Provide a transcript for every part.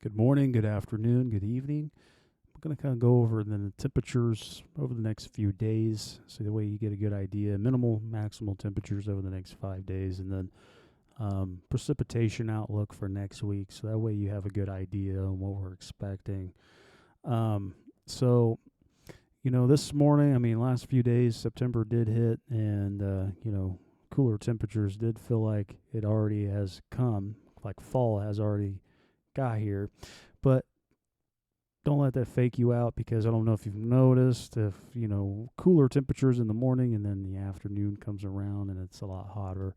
Good morning, good afternoon, good evening. I'm going to kind of go over the temperatures over the next few days, so that way you get a good idea. Minimal, maximal temperatures over the next 5 days, and then precipitation outlook for next week, so that way you have a good idea on what we're expecting. So, this morning, last few days, September did hit, and, cooler temperatures did feel like it already has come, like fall has already got here. But don't let that fake you out, because I don't know if you've noticed, if cooler temperatures in the morning and then the afternoon comes around and it's a lot hotter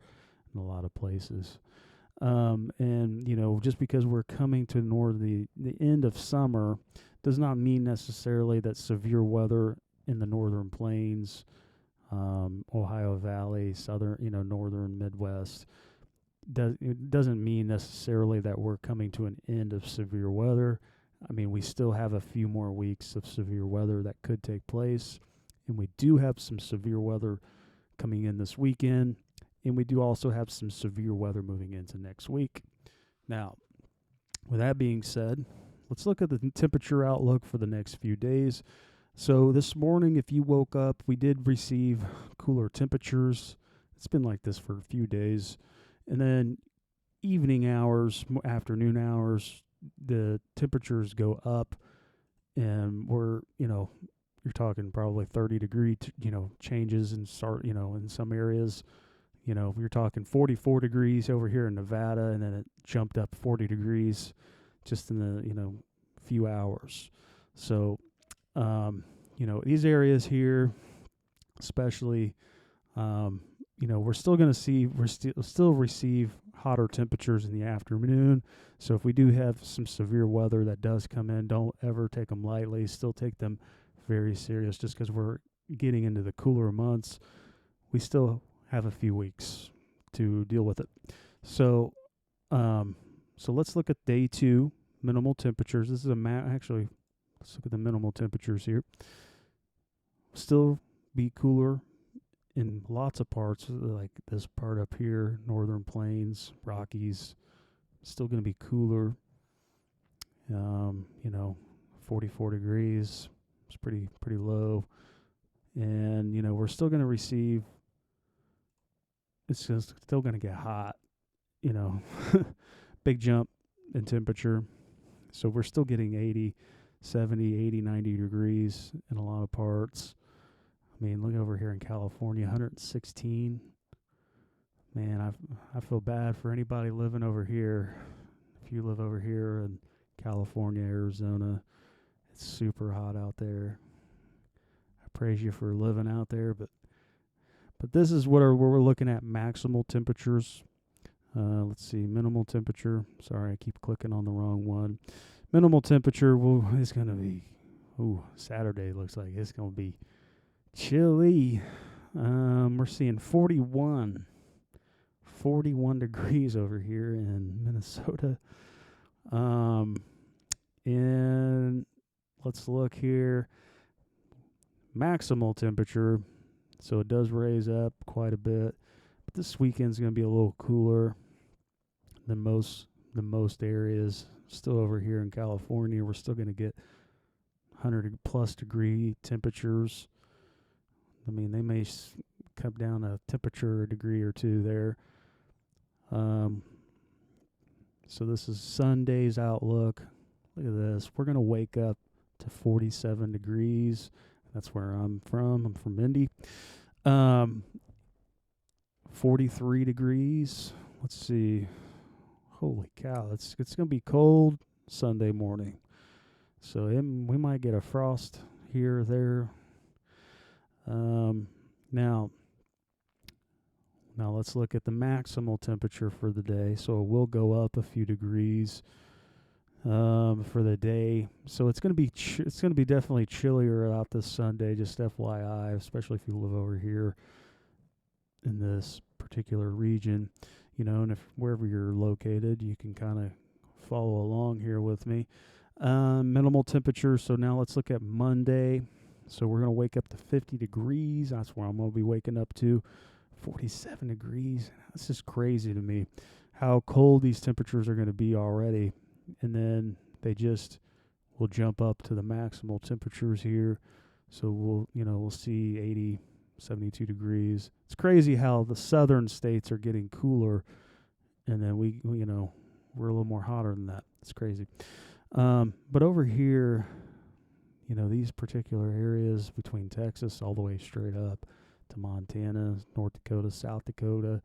in a lot of places. And just because we're coming to the end of summer does not mean necessarily that severe weather in the northern plains, Ohio Valley, northern Midwest, it doesn't mean necessarily that we're coming to an end of severe weather. We still have a few more weeks of severe weather that could take place, and we do have some severe weather coming in this weekend, and we do also have some severe weather moving into next week. Now, with that being said, let's look at the temperature outlook for the next few days. So this morning, if you woke up, we did receive cooler temperatures. It's been like this for a few days. And then evening hours, afternoon hours, the temperatures go up, and you're talking probably 30-degree, changes and in some areas. You're talking 44 degrees over here in Nevada, and then it jumped up 40 degrees just in the, few hours. So, these areas here, especially, we're still receive hotter temperatures in the afternoon. So if we do have some severe weather that does come in, don't ever take them lightly. Still take them very serious, just because we're getting into the cooler months. We still have a few weeks to deal with it. So, let's look at day 2, minimal temperatures. This is actually, let's look at the minimal temperatures here. Still be cooler in lots of parts, like this part up here, northern plains, Rockies. Still going to be cooler. 44 degrees. It's pretty low. And, we're still going to receive, it's just still going to get hot, big jump in temperature. So we're still getting 80, 70, 80, 90 degrees in a lot of parts. Look over here in California, 116. Man, I feel bad for anybody living over here. If you live over here in California, Arizona, it's super hot out there. I praise you for living out there, but this is where we're looking at maximal temperatures. Let's see, minimal temperature. Sorry, I keep clicking on the wrong one. Minimal temperature is going to be, Saturday looks like it's going to be chilly. We're seeing 41 degrees over here in Minnesota. And let's look here. Maximal temperature. So it does raise up quite a bit. But this weekend's going to be a little cooler than most areas. Still over here in California, we're still going to get 100+ degree temperatures. They may come down a temperature a degree or two there. So this is Sunday's outlook. Look at this. We're going to wake up to 47 degrees. That's where I'm from. I'm from Indy. 43 degrees. Let's see. Holy cow. It's going to be cold Sunday morning. So we might get a frost here or there. Now let's look at the maximal temperature for the day. So it will go up a few degrees for the day. So it's going to be definitely chillier out this Sunday. Just FYI, especially if you live over here in this particular region, and if wherever you're located, you can kind of follow along here with me. Minimal temperature. So now let's look at Monday. So we're going to wake up to 50 degrees. That's where I'm going to be waking up to. 47 degrees. This is crazy to me how cold these temperatures are going to be already. And then they just will jump up to the maximal temperatures here. So we'll see 80, 72 degrees. It's crazy how the southern states are getting cooler, and then we're a little more hotter than that. It's crazy. But over here, these particular areas between Texas all the way straight up to Montana, North Dakota, South Dakota,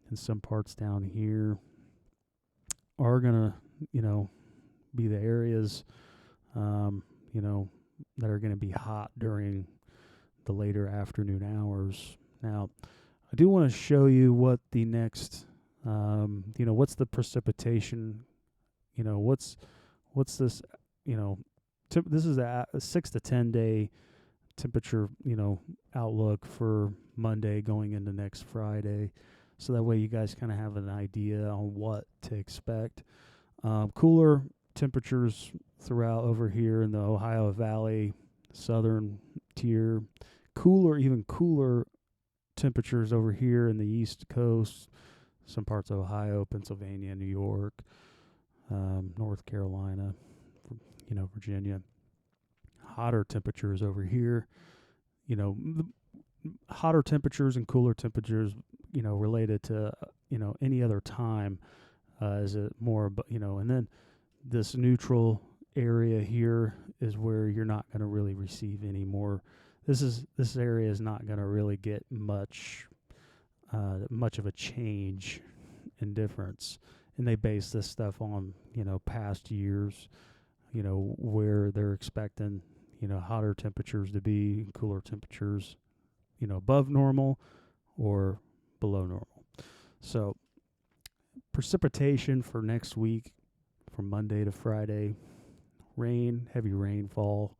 and some parts down here are going to, be the areas, that are going to be hot during the later afternoon hours. Now, I do want to show you what the next, what's the precipitation, what's this, this is a 6 to 10 day temperature, outlook for Monday going into next Friday. So that way you guys kind of have an idea on what to expect. Cooler temperatures throughout over here in the Ohio Valley, southern tier. Even cooler temperatures over here in the East Coast, some parts of Ohio, Pennsylvania, New York, North Carolina, Virginia. Hotter temperatures over here, hotter temperatures and cooler temperatures, related to, any other time, is it more, and then this neutral area here is where you're not going to really receive any more. This area is not going to really get much of a change in difference, and they base this stuff on, past years, where they're expecting, hotter temperatures to be, cooler temperatures, above normal or below normal. So precipitation for next week, from Monday to Friday, heavy rainfall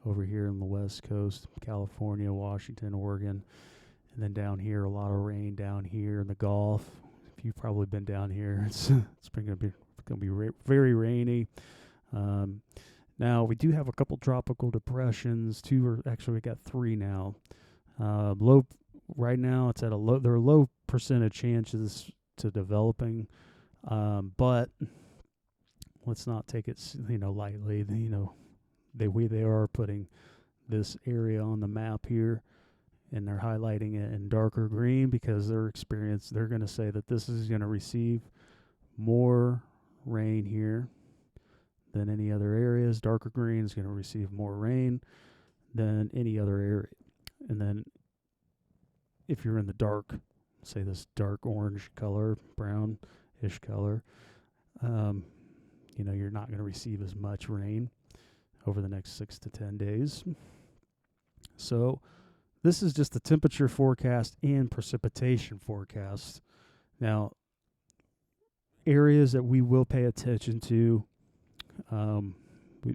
over here on the West Coast, California, Washington, Oregon, and then down here, a lot of rain down here in the Gulf. If you've probably been down here, it's going to be very rainy. Now we do have a couple tropical depressions. We got 3 now. Low right now. It's at there are low percentage chances to developing, but let's not take it lightly. They are putting this area on the map here, and they're highlighting it in darker green because they're going to say that this is going to receive more rain here than any other areas. Darker green is going to receive more rain than any other area. And then if you're in the dark, say this dark orange color, brownish color, you're not going to receive as much rain over the next 6 to 10 days. So this is just the temperature forecast and precipitation forecast. Now, areas that we will pay attention to,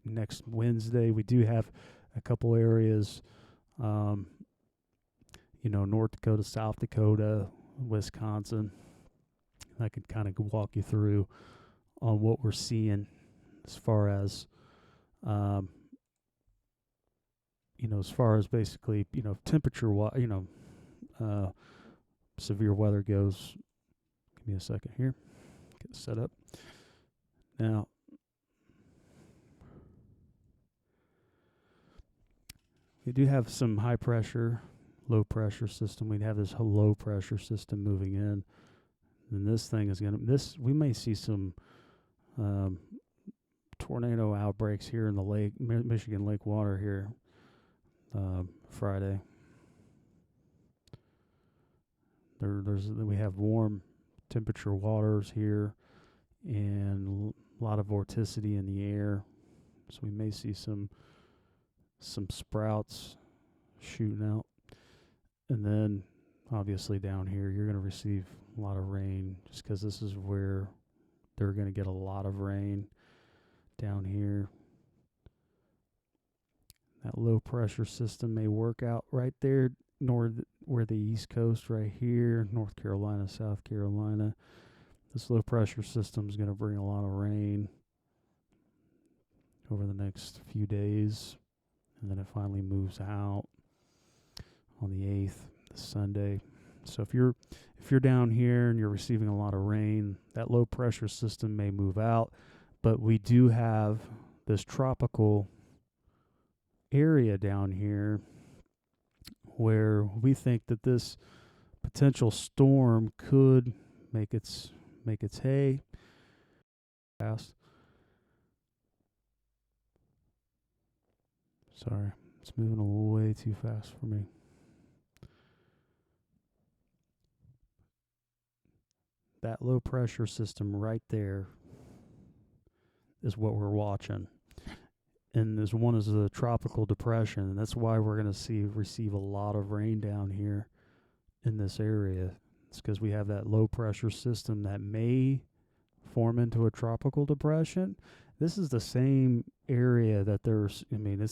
next Wednesday, we do have a couple areas, North Dakota, South Dakota, Wisconsin. I could kind of walk you through on what we're seeing as far as, basically, temperature, severe weather goes. Give me a second here. Get set up. Now, we do have some high pressure, low pressure system. We'd have this low pressure system moving in. And this thing is we may see some tornado outbreaks here in the lake, Michigan lake water here, Friday. We have warm temperature waters here and a lot of vorticity in the air. So we may see some sprouts shooting out. And then obviously down here you're going to receive a lot of rain just because this is where they're going to get a lot of rain down here. That low pressure system may work out right there where the East Coast right here, North Carolina, South Carolina. This low pressure system is going to bring a lot of rain over the next few days, and then it finally moves out on the 8th, Sunday. So if you're down here and you're receiving a lot of rain, that low pressure system may move out, But we do have this tropical area down here where we think that this potential storm could make its hay fast. Sorry, it's moving a little way too fast for me. That low pressure system right there is what we're watching. And this one is a tropical depression, and that's why we're going to receive a lot of rain down here in this area. It's because we have that low pressure system that may form into a tropical depression. This is the same area that it's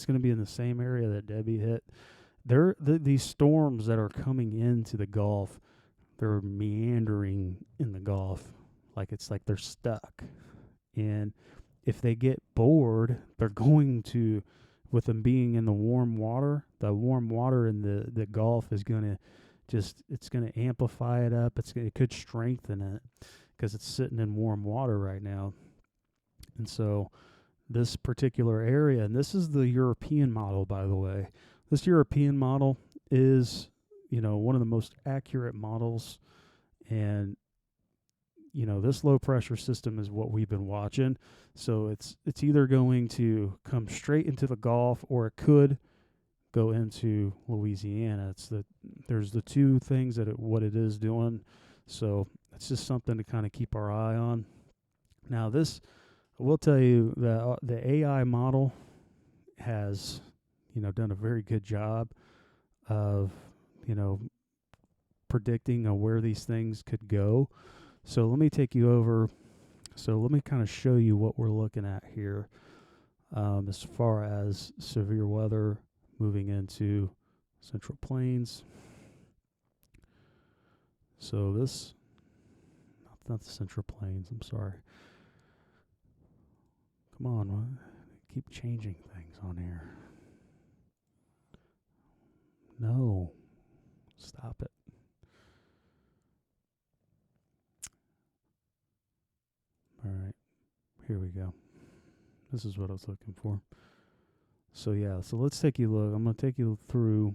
going to be in the same area that Debbie hit. These storms that are coming into the Gulf, they're meandering in the Gulf, like it's like they're stuck. And if they get bored, they're going to, with them being in the warm water in the Gulf is going to it's going to amplify it up. It could strengthen it because it's sitting in warm water right now. And so this particular area, and this is the European model, by the way. This European model is, one of the most accurate models. And, this low pressure system is what we've been watching. So it's either going to come straight into the Gulf, or it could go into Louisiana. There's the two things what it is doing. So it's just something to kind of keep our eye on. Now this, I will tell you that the AI model has, done a very good job of, predicting where these things could go. So let me take you over. So let me kind of show you what we're looking at here, as far as severe weather moving into Central Plains. So this, not the Central Plains, I'm sorry. Come on, keep changing things on here. No, stop it. All right, here we go. This is what I was looking for. So yeah, so let's take a look. I'm going to take you through.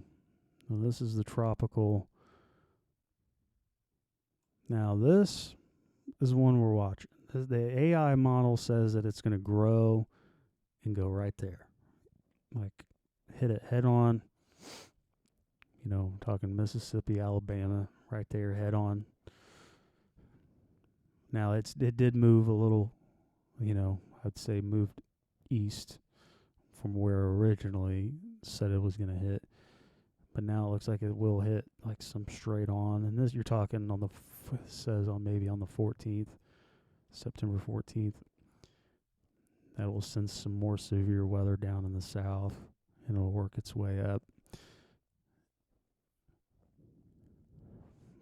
Now this is the tropical. Now this is one we're watching. The AI model says that it's going to grow and go right there. Like hit it head on. I'm talking Mississippi, Alabama, right there, head on. Now it did move a little, I'd say moved east from where originally said it was going to hit. But now it looks like it will hit like some straight on. And this you're talking on says maybe on the 14th, September 14th. That will send some more severe weather down in the south, and it'll work its way up.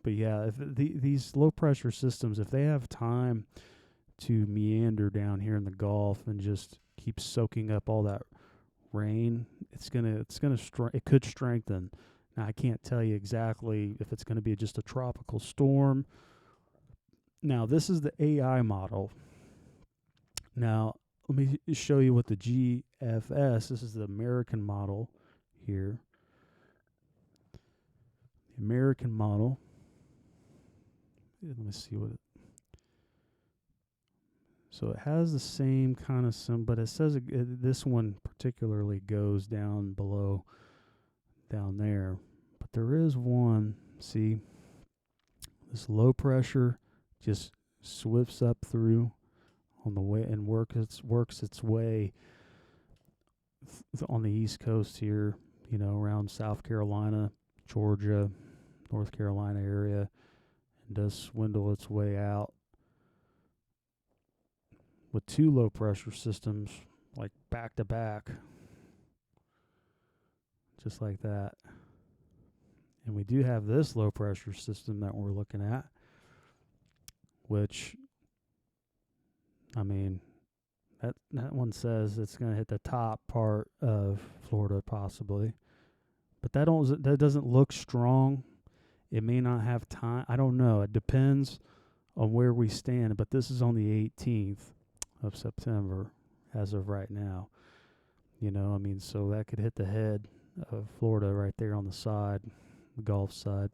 But yeah, if these low pressure systems, if they have time to meander down here in the Gulf and just keep soaking up all that rain, it could strengthen. Now I can't tell you exactly if it's going to be just a tropical storm. Now this is the AI model. Now let me show you what the GFS. This is the American model here. The American model. Let me see so it has the same kind of but it says this one particularly goes down below, down there. But there is one, see, this low pressure just swifts up through on the way and works its way on the East Coast here, around South Carolina, Georgia, North Carolina area. Does swindle its way out with two low pressure systems like back to back, just like that. And we do have this low pressure system that we're looking at, which that one says it's going to hit the top part of Florida possibly, but that doesn't look strong. It may not have time. I don't know. It depends on where we stand. But this is on the 18th of September as of right now. You know, I mean, so that could hit the head of Florida right there on the side, the Gulf side,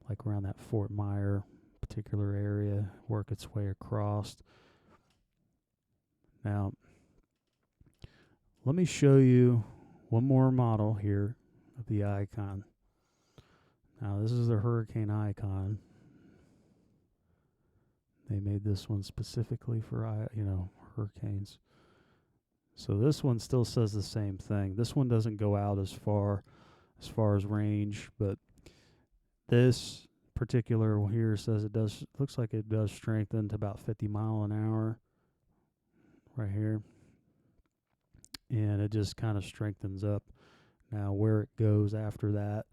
like around that Fort Myer particular area, work its way across. Now, let me show you one more model here of the icon. Now, this is the hurricane icon. They made this one specifically for, hurricanes. So this one still says the same thing. This one doesn't go out as far as range, but this particular one here says it does. Looks like it does strengthen to about 50 mile an hour right here, and it just kind of strengthens up. Now, where it goes after that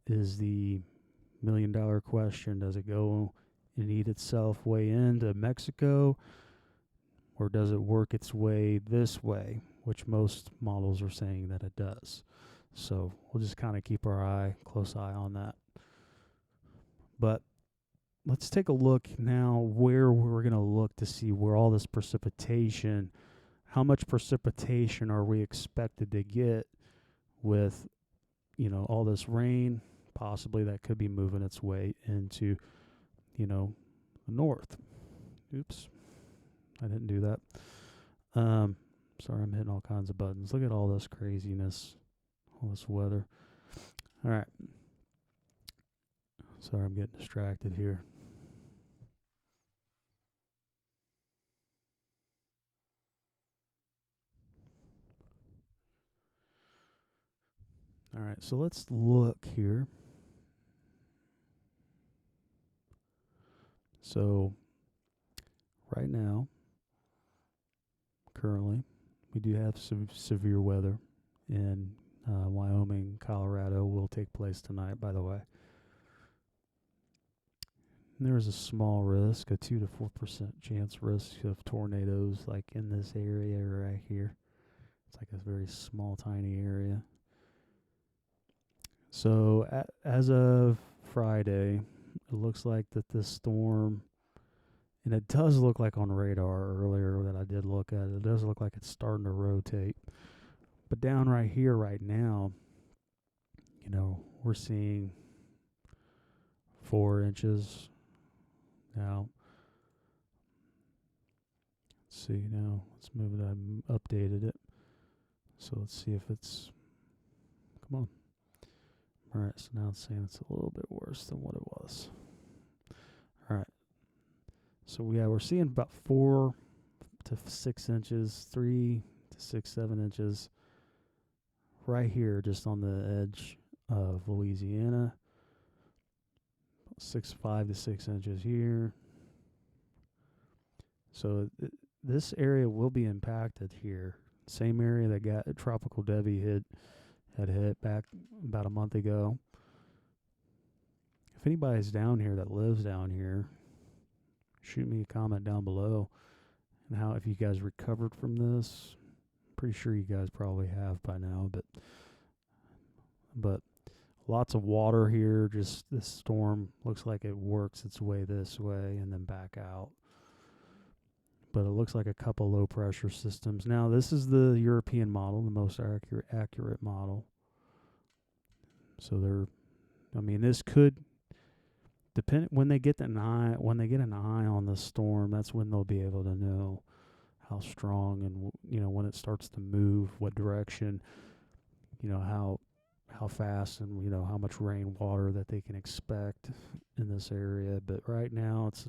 is the $1,000,000 question. Does it go and eat itself way into Mexico, or does it work its way this way, which most models are saying that it does? So we'll just kind of keep our close eye on that. But let's take a look now where we're going to look to see where all this precipitation, how much precipitation are we expected to get with, all this rain, possibly that could be moving its way into, the north. Oops. I didn't do that. Sorry, I'm hitting all kinds of buttons. Look at all this craziness, all this weather. All right. Sorry, I'm getting distracted here. All right, so let's look here. So right now, currently, we do have some severe weather in Wyoming. Colorado will take place tonight, by the way. There's a small risk, a 2 to 4% chance risk of tornadoes, like in this area right here. It's like a very small, tiny area. So as of Friday, it looks like that this storm, and it does look like on radar earlier that I did look at it does look like it's starting to rotate. But down right here right now, we're seeing 4 inches. Now, let's see now. Let's move it. I updated it. So let's see if it's, come on. All right, so now it's saying it's a little bit worse than what it was. All right. So we're seeing about 4 to 6 inches, 3 to 6, 7 inches right here, just on the edge of Louisiana. 5 to 6 inches here. So this area will be impacted here. Same area that got Tropical Debbie had hit back about a month ago. If anybody's down here that lives down here, shoot me a comment down below and if you guys recovered from this. I'm pretty sure you guys probably have by now, but lots of water here. Just this storm looks like it works its way this way and then back out. But it looks like a couple low pressure systems. Now, this is the European model, the most accurate model. So this could depend when they get an eye on the storm. That's when they'll be able to know how strong and when it starts to move, what direction, how fast, and how much rainwater that they can expect in this area. But right now, it's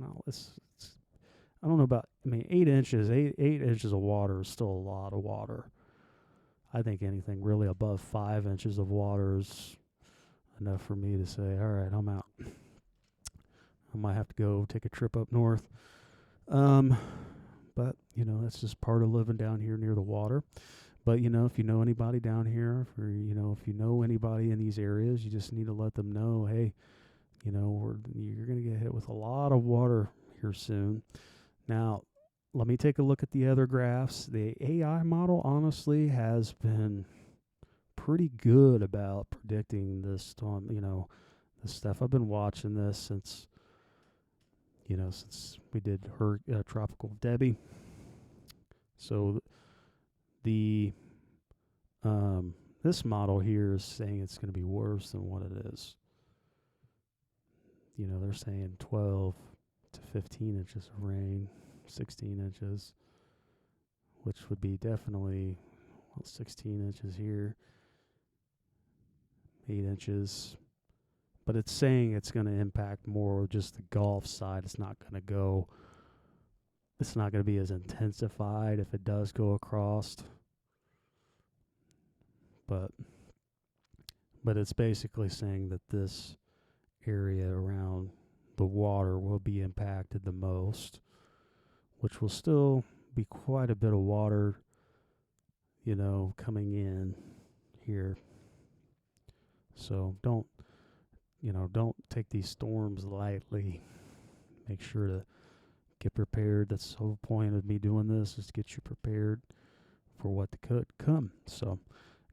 I don't know about. 8 inches. 8 inches of water is still a lot of water. I think anything really above 5 inches of water is enough for me to say, all right, I'm out. I might have to go take a trip up north. But that's just part of living down here near the water. But if you know anybody down here, or if you know anybody in these areas, you just need to let them know, hey, you're going to get hit with a lot of water here soon. Now, let me take a look at the other graphs. The AI model honestly has been pretty good about predicting this storm, this stuff. I've been watching this since since we did Tropical Debbie. So the this model here is saying it's going to be worse than what it is. They're saying 12 to 15 inches of rain, 16 inches, which would be definitely 16 inches here, 8 inches. But it's saying it's going to impact more just the Gulf side. It's not going to be as intensified if it does go across. But it's basically saying that this area around the water will be impacted the most, which will still be quite a bit of water, coming in here. So don't take these storms lightly. Make sure to get prepared. That's the whole point of me doing this, is to get you prepared for what could come. So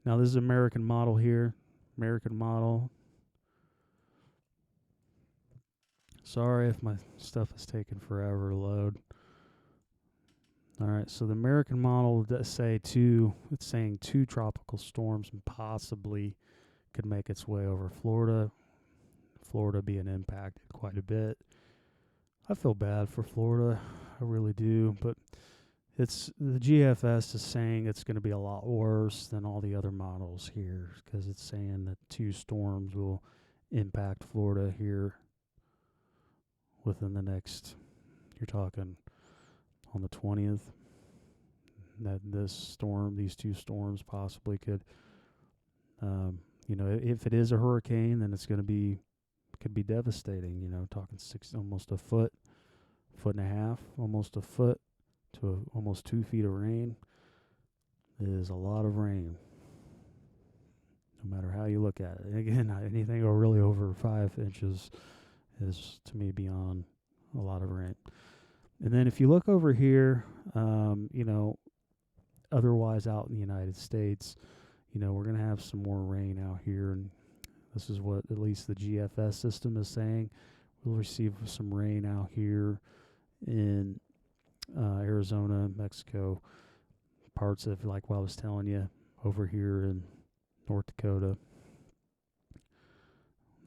now this is American model here. American model. Sorry if my stuff is taking forever to load. All right, so the American model does say it's saying 2 tropical storms and possibly could make its way over Florida. Florida being impacted quite a bit. I feel bad for Florida, I really do, but the GFS is saying it's going to be a lot worse than all the other models here, because it's saying that 2 storms will impact Florida here within the next, you're talking on the 20th, that these 2 storms possibly could, if it is a hurricane, then it's going to could be devastating, talking almost a foot and a half, almost a foot to almost 2 feet of rain. It is a lot of rain, no matter how you look at it. And again, anything really over 5 inches is, to me, beyond a lot of rain. And then if you look over here, otherwise out in the United States, we're going to have some more rain out here, and this is what at least the GFS system is saying. We'll receive some rain out here in Arizona, Mexico, parts of, like what I was telling you, over here in North Dakota.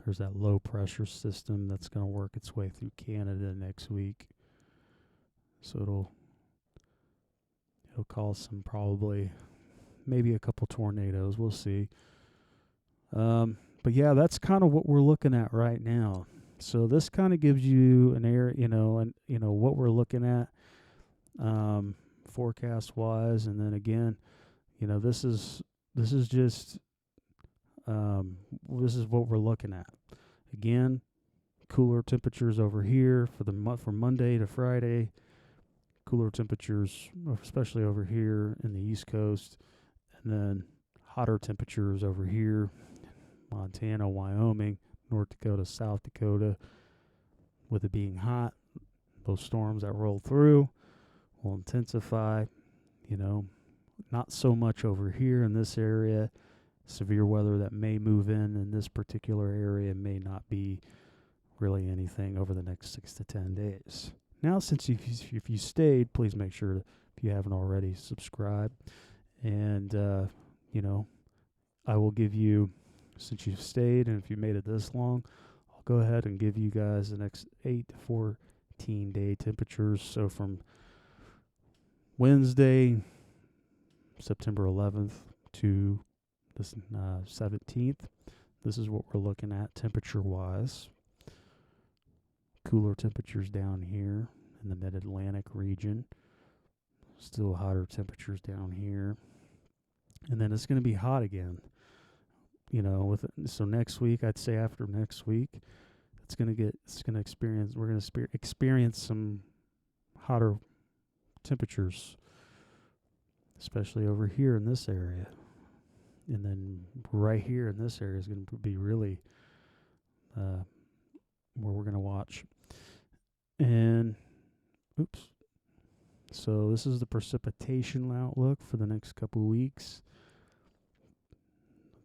There's that low pressure system that's going to work its way through Canada next week. So it'll cause some, probably, maybe a couple tornadoes. We'll see. But yeah, that's kind of what we're looking at right now. So this kind of gives you an area, what we're looking at, forecast wise. And then again, this is just, this is what we're looking at. Again, cooler temperatures over here from Monday to Friday. Cooler temperatures, especially over here in the East Coast, and then hotter temperatures over here, Montana, Wyoming, North Dakota, South Dakota. With it being hot, those storms that roll through will intensify. Not so much over here in this area. Severe weather that may move in this particular area may not be really anything over the next 6 to 10 days. Now, since if you stayed, please make sure, if you haven't already, subscribe. And, I will give you, since you've stayed and if you made it this long, I'll go ahead and give you guys the next 8 to 14 day temperatures. So from Wednesday, September 11th to the 17th, this is what we're looking at temperature-wise. Cooler temperatures down here in the mid-Atlantic region. Still hotter temperatures down here. And then it's going to be hot again. So next week, I'd say after next week, we're going to experience some hotter temperatures, especially over here in this area. And then right here in this area is going to be really where we're going to watch. And, so this is the precipitation outlook for the next couple of weeks.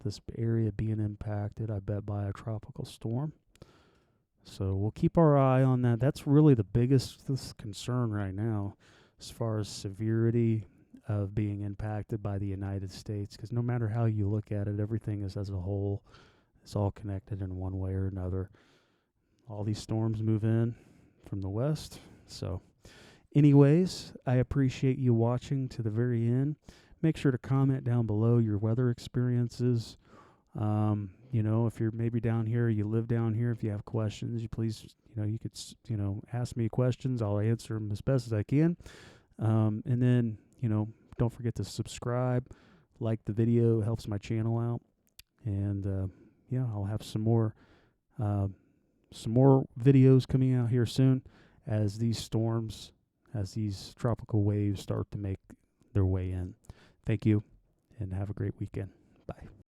This area being impacted, I bet, by a tropical storm. So we'll keep our eye on that. That's really the biggest concern right now as far as severity of being impacted by the United States, because no matter how you look at it, everything is as a whole. It's all connected in one way or another. All these storms move in from the west. So anyways, I appreciate you watching to the very end. Make sure to comment down below your weather experiences. If you're maybe down here, you live down here, if you have questions, you please, you could, ask me questions. I'll answer them as best as I can. And then, don't forget to subscribe, like the video, it helps my channel out. And, I'll have some more videos coming out here soon as these tropical waves start to make their way in. Thank you, and have a great weekend. Bye.